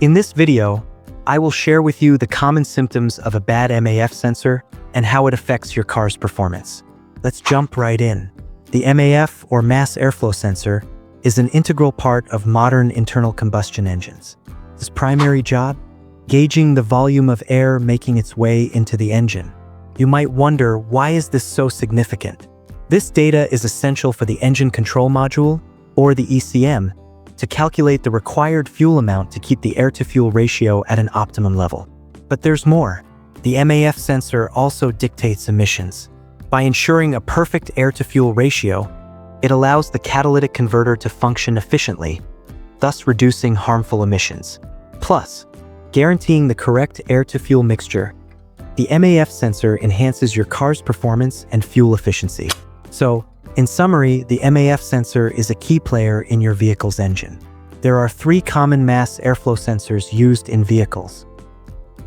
In this video, I will share with you the common symptoms of a bad MAF sensor and how it affects your car's performance. Let's jump right in. The MAF, or mass airflow sensor, is an integral part of modern internal combustion engines. Its primary job? Gauging the volume of air making its way into the engine. You might wonder, why is this so significant? This data is essential for the engine control module, or the ECM, to calculate the required fuel amount to keep the air-to-fuel ratio at an optimum level. But there's more. The MAF sensor also dictates emissions. By ensuring a perfect air-to-fuel ratio, it allows the catalytic converter to function efficiently, thus reducing harmful emissions. Plus, guaranteeing the correct air-to-fuel mixture, the MAF sensor enhances your car's performance and fuel efficiency. So, in summary, the MAF sensor is a key player in your vehicle's engine. There are 3 common mass airflow sensors used in vehicles.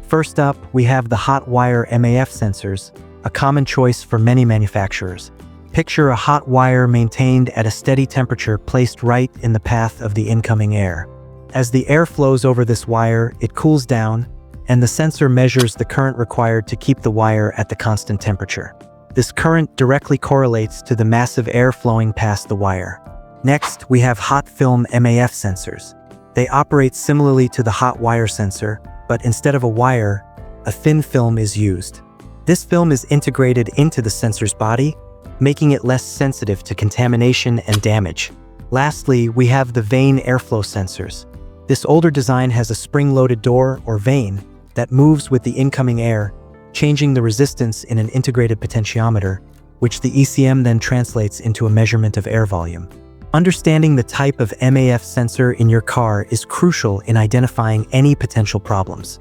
First up, we have the hot wire MAF sensors, a common choice for many manufacturers. Picture a hot wire maintained at a steady temperature placed right in the path of the incoming air. As the air flows over this wire, it cools down, and the sensor measures the current required to keep the wire at the constant temperature. This current directly correlates to the massive air flowing past the wire. Next, we have hot film MAF sensors. They operate similarly to the hot wire sensor, but instead of a wire, a thin film is used. This film is integrated into the sensor's body, making it less sensitive to contamination and damage. Lastly, we have the vane airflow sensors. This older design has a spring-loaded door, or vane, that moves with the incoming air, changing the resistance in an integrated potentiometer, which the ECM then translates into a measurement of air volume. Understanding the type of MAF sensor in your car is crucial in identifying any potential problems.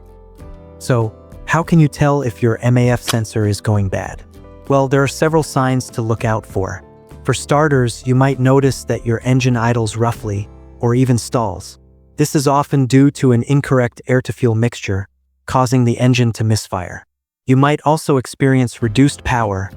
So, how can you tell if your MAF sensor is going bad? Well, there are several signs to look out for. For starters, you might notice that your engine idles roughly, or even stalls. This is often due to an incorrect air-to-fuel mixture, causing the engine to misfire. You might also experience reduced power,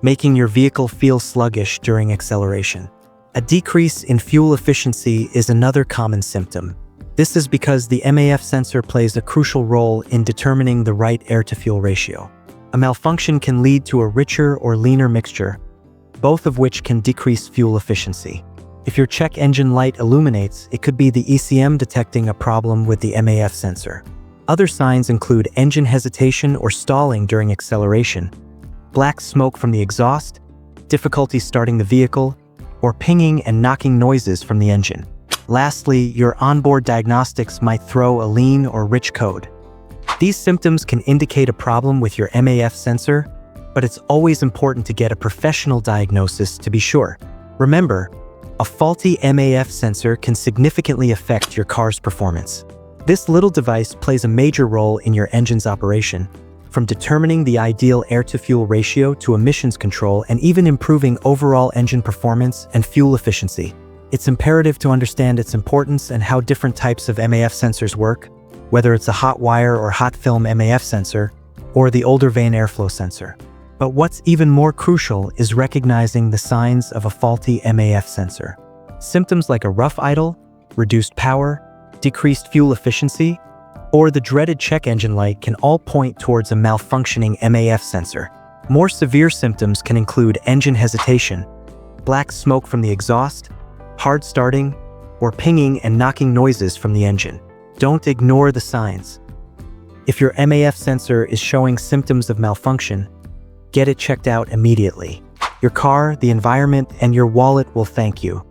making your vehicle feel sluggish during acceleration. A decrease in fuel efficiency is another common symptom. This is because the MAF sensor plays a crucial role in determining the right air-to-fuel ratio. A malfunction can lead to a richer or leaner mixture, both of which can decrease fuel efficiency. If your check engine light illuminates, it could be the ECM detecting a problem with the MAF sensor. Other signs include engine hesitation or stalling during acceleration, black smoke from the exhaust, difficulty starting the vehicle, or pinging and knocking noises from the engine. Lastly, your onboard diagnostics might throw a lean or rich code. These symptoms can indicate a problem with your MAF sensor, but it's always important to get a professional diagnosis to be sure. Remember, a faulty MAF sensor can significantly affect your car's performance. This little device plays a major role in your engine's operation, from determining the ideal air-to-fuel ratio to emissions control and even improving overall engine performance and fuel efficiency. It's imperative to understand its importance and how different types of MAF sensors work, whether it's a hot wire or hot film MAF sensor, or the older vane airflow sensor. But what's even more crucial is recognizing the signs of a faulty MAF sensor. Symptoms like a rough idle, reduced power, decreased fuel efficiency, or the dreaded check engine light can all point towards a malfunctioning MAF sensor. More severe symptoms can include engine hesitation, black smoke from the exhaust, hard starting, or pinging and knocking noises from the engine. Don't ignore the signs. If your MAF sensor is showing symptoms of malfunction, get it checked out immediately. Your car, the environment, and your wallet will thank you.